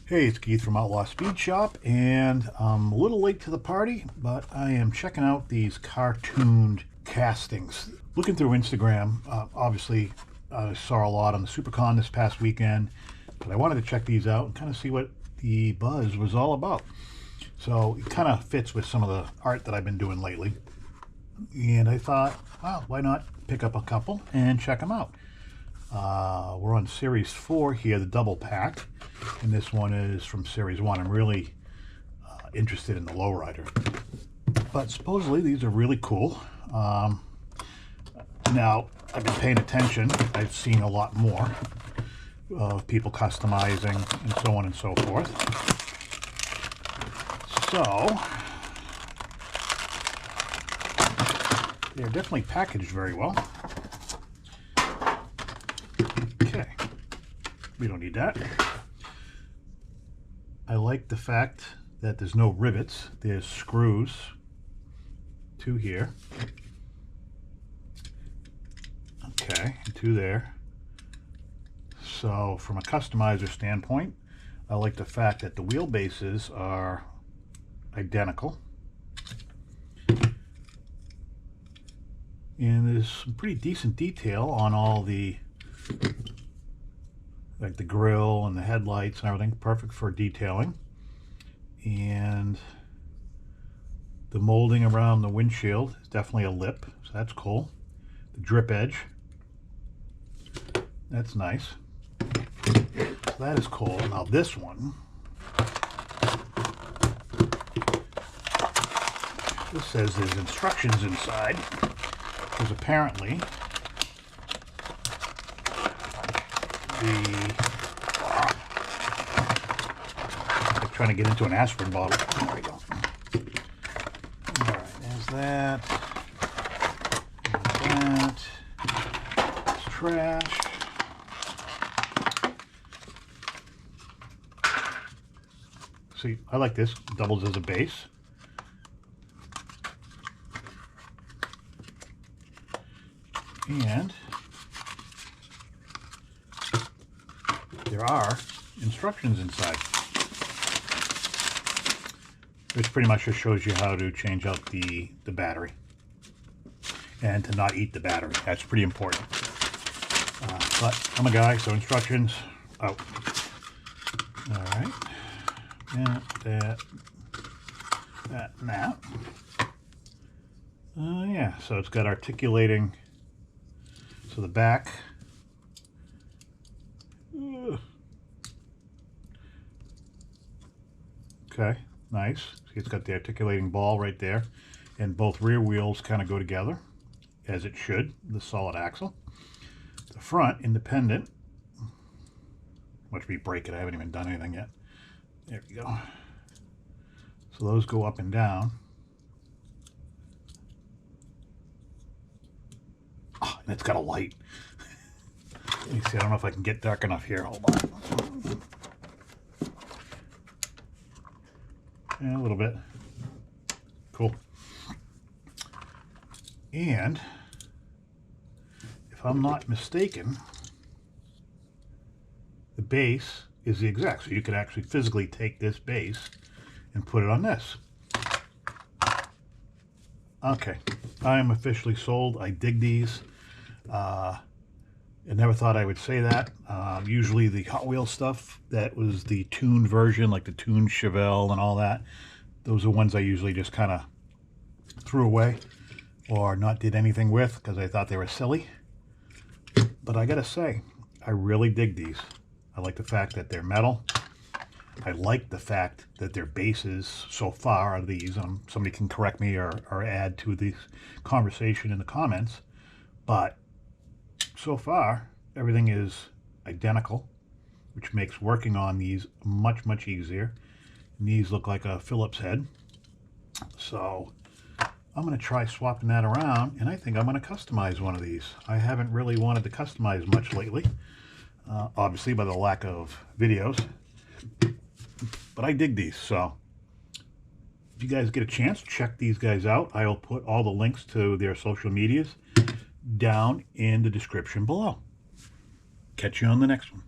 Hey, it's Keith from Outlaw Speed Shop, and I'm a little late to the party, but I am checking out these CarTuned castings. Looking through Instagram, obviously I saw a lot on the SuperCon this past weekend, but I wanted to check these out and kind of see what the buzz was all about. So it kind of fits with some of the art that I've been doing lately, and I thought, well, why not pick up a couple and check them out. We're on Series 4 here, the double pack, and this one is from Series 1. I'm really interested in the lowrider, but supposedly these are really cool. Now, I've been paying attention. I've seen a lot more of people customizing and so on and so forth. So, they're definitely packaged very well. Okay, we don't need that. I like the fact that there's no rivets. There's screws, two here. Okay, and two there. So from a customizer standpoint, I like the fact that the wheelbases are identical. And there's some pretty decent detail on all the, like the grill and the headlights and everything, perfect for detailing. And the molding around the windshield is definitely a lip, so that's cool. The drip edge, that's nice. So that is cool. Now this one, this says there's instructions inside, because apparently like trying to get into an aspirin bottle. There we go. Alright, there's that. There's that. It's trash. See, I like this. It doubles as a base. And there are instructions inside, which pretty much just shows you how to change out the battery and to not eat the battery. That's pretty important. But I'm a guy, so instructions out. All right, that, and that. Yeah, so it's got articulating. So the back. Okay, nice. See, it's got the articulating ball right there, and both rear wheels kind of go together, as it should, the solid axle. The front, independent. Watch me break it, I haven't even done anything yet. There we go. So those go up and down. Oh, and it's got a light. Let me see, I don't know if I can get dark enough here. Hold on. Yeah, a little bit. Cool. And if I'm not mistaken, the base is the exact. So you could actually physically take this base and put it on this. Okay, I am officially sold. I dig these. I never thought I would say that. Usually the Hot Wheels stuff, that was the tuned version, like the tuned Chevelle and all that. Those are ones I usually just kind of threw away or not did anything with because I thought they were silly. But I gotta say, I really dig these. I like the fact that they're metal. I like the fact that their bases so far are these. Somebody can correct me or add to this conversation in the comments. But so far, everything is identical, which makes working on these much, much easier. And these look like a Phillips head. So I'm going to try swapping that around, and I think I'm going to customize one of these. I haven't really wanted to customize much lately, obviously by the lack of videos. But I dig these, so if you guys get a chance, check these guys out. I'll put all the links to their social medias down in the description below. Catch you on the next one.